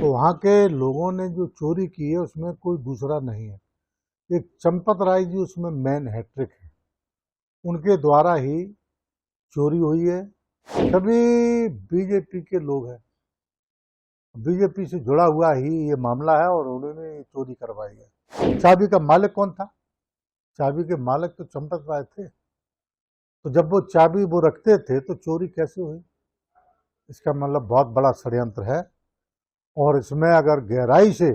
तो वहाँ के लोगों ने जो चोरी की है उसमें कोई दूसरा नहीं है। एक चंपत राय जी उसमें मेन हैट्रिक है, उनके द्वारा ही चोरी हुई है। सभी बीजेपी के लोग हैं, बीजेपी से जुड़ा हुआ ही ये मामला है और उन्होंने चोरी करवाई है। चाबी का मालिक कौन था? चाबी के मालिक तो चंपत राय थे। तो जब वो चाबी वो रखते थे तो चोरी कैसे हुई? इसका मतलब बहुत बड़ा षड्यंत्र है और इसमें अगर गहराई से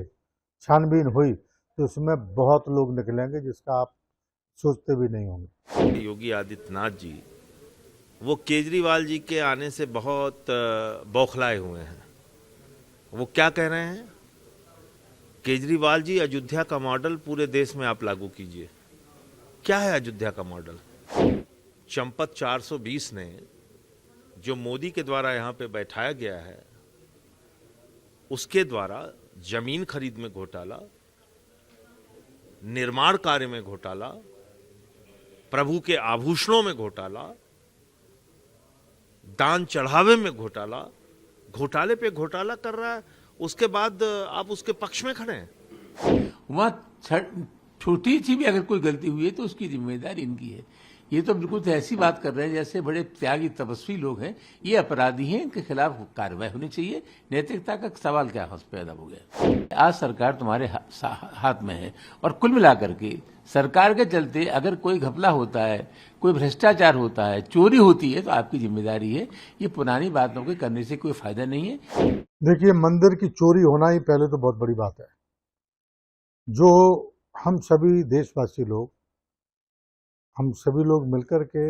छानबीन हुई तो इसमें बहुत लोग निकलेंगे जिसका आप सोचते भी नहीं होंगे। योगी आदित्यनाथ जी वो केजरीवाल जी के आने से बहुत बौखलाए हुए हैं। वो क्या कह रहे हैं? केजरीवाल जी, अयोध्या का मॉडल पूरे देश में आप लागू कीजिए। क्या है अयोध्या का मॉडल? चंपत 420 ने जो मोदी के द्वारा यहां पे बैठाया गया है, उसके द्वारा जमीन खरीद में घोटाला, निर्माण कार्य में घोटाला, प्रभु के आभूषणों में घोटाला, दान चढ़ावे में घोटाला, घोटाले पे घोटाला कर रहा है। उसके बाद आप उसके पक्ष में खड़े हैं। वहां छोटी सी भी अगर कोई गलती हुई है तो उसकी जिम्मेदारी इनकी है। ये तो बिल्कुल ऐसी बात कर रहे हैं जैसे बड़े त्यागी तपस्वी लोग हैं। ये अपराधी हैं, इनके खिलाफ कार्रवाई होनी चाहिए। नैतिकता का सवाल क्या पैदा हो गया? आज सरकार तुम्हारे हाथ में है और कुल मिलाकर के सरकार के चलते अगर कोई घपला होता है, कोई भ्रष्टाचार होता है, चोरी होती है तो आपकी जिम्मेदारी है। ये पुरानी बातों के करने से कोई फायदा नहीं है। देखिए, मंदिर की चोरी होना ही पहले तो बहुत बड़ी बात है। जो हम सभी देशवासी लोग, हम सभी लोग मिलकर के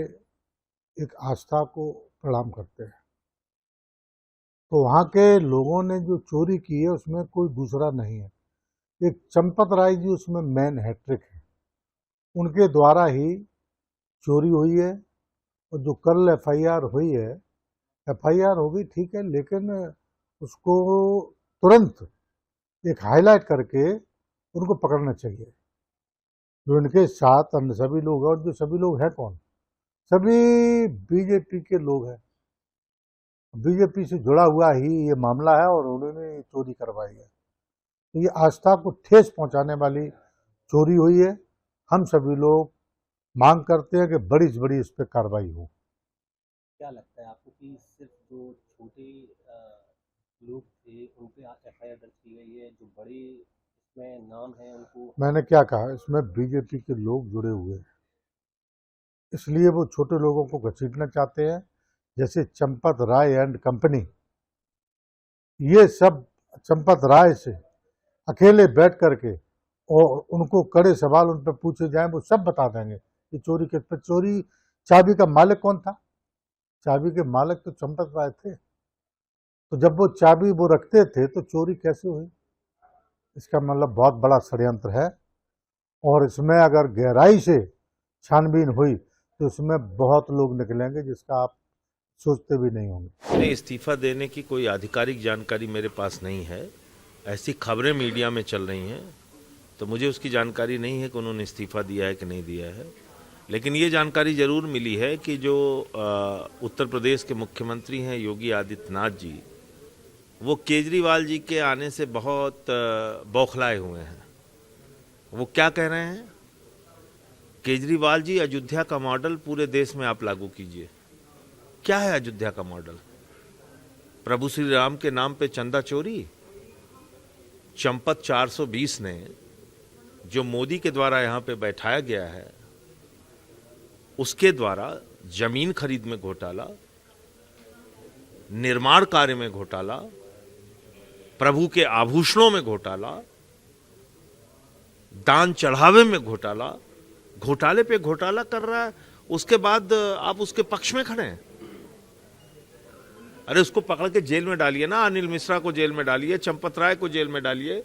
एक आस्था को प्रणाम करते हैं। तो वहाँ के लोगों ने जो चोरी की है उसमें कोई दूसरा नहीं है। एक चंपत राय जी उसमें मेन हैट्रिक है, उनके द्वारा ही चोरी हुई है। और जो कल एफआईआर हुई है, एफआईआर हो गई ठीक है, लेकिन उसको तुरंत एक हाईलाइट करके उनको पकड़ना चाहिए। जो इनके साथ अन्य सभी लोग हैं, और जो सभी लोग हैं कौन? सभी बीजेपी के लोग हैं, बीजेपी से जुड़ा हुआ ही ये मामला है और उन्होंने चोरी करवाई है। तो ये आस्था को ठेस पहुंचाने वाली चोरी हुई है। हम सभी लोग मांग करते हैं कि बड़ी से बड़ी इस पर कार्रवाई हो। क्या लगता है आपको कि सिर्फ जो छोटे लोग थे उन पे एफआईआर दर्ज की गई है, जो बड़े इसमें नाम है उनको? मैंने क्या कहा, इसमें बीजेपी के लोग जुड़े हुए हैं, इसलिए वो छोटे लोगों को घसीटना चाहते हैं। जैसे चंपत राय एंड कंपनी, ये सब चंपत राय से अकेले बैठ करके और उनको कड़े सवाल उन पर पूछे जाएं, वो सब बता देंगे कि चोरी किस पर चोरी। चाबी का मालिक कौन था? चाबी के मालिक तो चंपत राय थे। तो जब वो चाबी वो रखते थे तो चोरी कैसे हुई? इसका मतलब बहुत बड़ा षड्यंत्र है और इसमें अगर गहराई से छानबीन हुई तो इसमें बहुत लोग निकलेंगे जिसका आप सोचते भी नहीं होंगे। नहीं, इस्तीफा देने की कोई आधिकारिक जानकारी मेरे पास नहीं है। ऐसी खबरें मीडिया में चल रही हैं, तो मुझे उसकी जानकारी नहीं है कि उन्होंने इस्तीफा दिया है कि नहीं दिया है। लेकिन ये जानकारी जरूर मिली है कि जो उत्तर प्रदेश के मुख्यमंत्री हैं योगी आदित्यनाथ जी, वो केजरीवाल जी के आने से बहुत बौखलाए हुए हैं। वो क्या कह रहे हैं? केजरीवाल जी, अयोध्या का मॉडल पूरे देश में आप लागू कीजिए। क्या है अयोध्या का मॉडल? प्रभु श्री राम के नाम पे चंदा चोरी? चंपत 420 ने जो मोदी के द्वारा यहां पे बैठाया गया है, उसके द्वारा जमीन खरीद में घोटाला, निर्माण कार्य में घोटाला, प्रभु के आभूषणों में घोटाला, दान चढ़ावे में घोटाला, घोटाले पे घोटाला कर रहा है। उसके बाद आप उसके पक्ष में खड़े हैं। अरे उसको पकड़ के जेल में डालिए ना। अनिल मिश्रा को जेल में डालिए, चंपत राय को जेल में डालिए,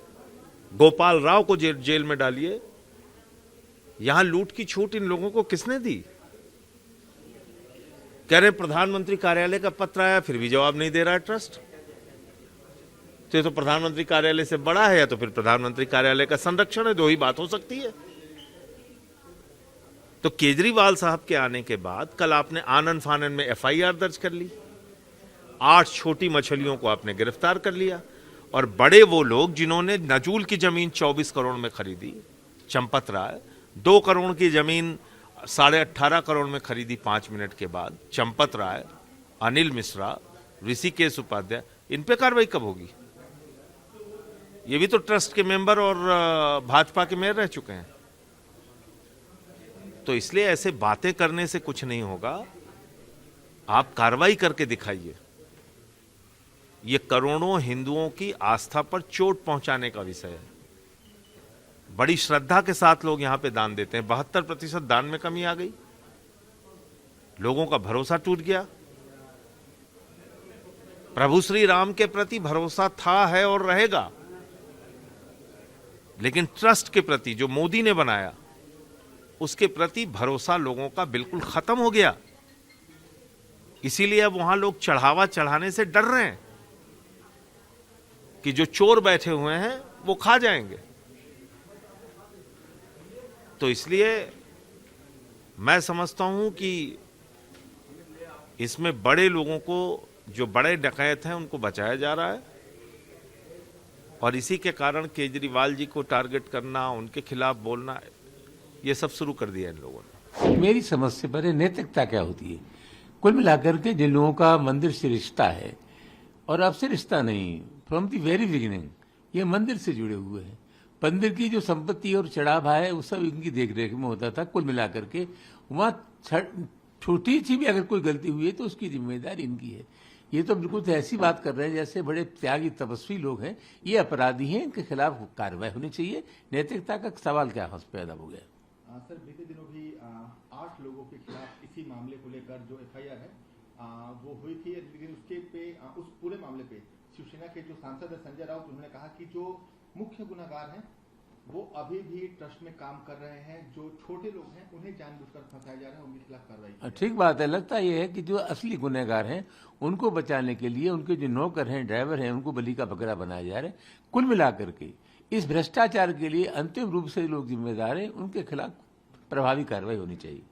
गोपाल राव को जेल में डालिए। यहां लूट की छूट इन लोगों को किसने दी? कह रहे प्रधानमंत्री कार्यालय का पत्र आया, फिर भी जवाब नहीं दे रहा है ट्रस्ट। तो ये तो प्रधानमंत्री कार्यालय से बड़ा है, या तो फिर प्रधानमंत्री कार्यालय का संरक्षण है। दो ही बात हो सकती है। तो केजरीवाल साहब के आने के बाद कल आपने आनन फानन में एफआईआर दर्ज कर ली, 8 छोटी मछलियों को आपने गिरफ्तार कर लिया और बड़े वो लोग जिन्होंने नजूल की जमीन 24 करोड़ में खरीदी, चंपत राय, 2 करोड़ की जमीन 18.5 करोड़ में खरीदी 5 मिनट के बाद, चंपत राय, अनिल मिश्रा, ऋषिकेश उपाध्याय, इन पे कार्रवाई कब होगी? ये भी तो ट्रस्ट के मेंबर और भाजपा के मेयर रह चुके हैं। तो इसलिए ऐसे बातें करने से कुछ नहीं होगा, आप कार्रवाई करके दिखाइए। ये करोड़ों हिंदुओं की आस्था पर चोट पहुंचाने का विषय है। बड़ी श्रद्धा के साथ लोग यहां पे दान देते हैं, 72% दान में कमी आ गई, लोगों का भरोसा टूट गया। प्रभु श्री राम के प्रति भरोसा था, है और रहेगा, लेकिन ट्रस्ट के प्रति जो मोदी ने बनाया उसके प्रति भरोसा लोगों का बिल्कुल खत्म हो गया। इसीलिए अब वहां लोग चढ़ावा चढ़ाने से डर रहे हैं कि जो चोर बैठे हुए हैं वो खा जाएंगे। तो इसलिए मैं समझता हूं कि इसमें बड़े लोगों को, जो बड़े डकैत हैं, उनको बचाया जा रहा है और इसी के कारण केजरीवाल जी को टारगेट करना, उनके खिलाफ बोलना, ये सब शुरू कर दिया इन लोगों ने। मेरी समझ से परे नैतिकता क्या होती है? कुल मिलाकर के जिन लोगों का मंदिर से रिश्ता है, और अब से रिश्ता नहीं, फ्रॉम दी वेरी बिगिनिंग ये मंदिर से जुड़े हुए हैं। मंदिर की जो संपत्ति और चढ़ावा है वो सब इनकी देखरेख में होता था। कुल मिलाकर के वहाँ छोटी सी भी अगर कोई गलती हुई है तो उसकी जिम्मेदारी इनकी है। ये तो बिल्कुल ऐसी बात कर रहे हैं जैसे बड़े त्यागी तपस्वी लोग हैं, ये अपराधी हैं, इनके खिलाफ कार्रवाई होनी चाहिए। नैतिकता का सवाल क्या पैदा हो गया? सर, बीते दिनों भी 8 लोगों के खिलाफ इसी मामले को लेकर जो FIR है वो हुई थी, लेकिन उसके पे उस पूरे मामले पे शिवसेना के जो सांसद है संजय राउत, उन्होंने कहा कि जो मुख्य गुनाहगार हैं वो अभी भी ट्रस्ट में काम कर रहे हैं, जो छोटे लोग हैं उन्हें जानबूझकर फंसाया जा रहा है, उनके खिलाफ कार्रवाई। ठीक बात है। लगता यह है कि जो असली गुनहगार हैं उनको बचाने के लिए उनके जो नौकर हैं, ड्राइवर हैं, उनको बलि का बकरा बनाया जा रहा है। कुल मिलाकर के इस भ्रष्टाचार के लिए अंतिम रूप से लोग जिम्मेदार हैं, उनके खिलाफ प्रभावी कार्रवाई होनी चाहिए।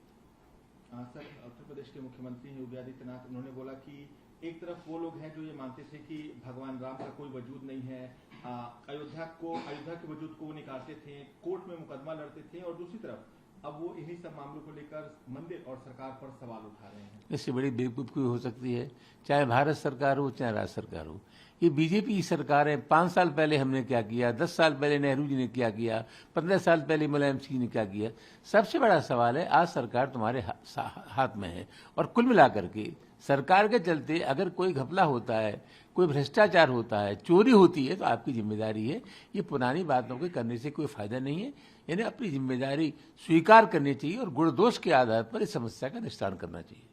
सर, उत्तर प्रदेश के मुख्यमंत्री योगी आदित्यनाथ, उन्होंने बोला कि एक तरफ वो लोग हैं जो ये मानते थे कि भगवान राम का कोई वजूद नहीं है, अयोध्या के वजूद को वो निकालते थे, कोर्ट में मुकदमा लड़ते थे, और दूसरी तरफ अब वो इन्हीं सब मामलों को लेकर मंदिर और सरकार पर सवाल उठा रहे हैं। इससे बड़ी बेवकूफ़ी हो सकती है, चाहे भारत सरकार हो चाहे राज्य सरकार हो। ये बीजेपी की सरकार है। 5 साल पहले हमने क्या किया, 10 साल पहले नेहरू जी ने क्या किया, 15 साल पहले मुलायम सिंह ने क्या किया। सबसे बड़ा सवाल है आज सरकार तुम्हारे हाथ में है, और कुल मिलाकर के सरकार के चलते अगर कोई घपला होता है, कोई भ्रष्टाचार होता है, चोरी होती है, तो आपकी जिम्मेदारी है। ये पुरानी बातों के करने से कोई फायदा नहीं है। यानी अपनी जिम्मेदारी स्वीकार करनी चाहिए और गुण दोष के आधार पर इस समस्या का निस्तारण करना चाहिए।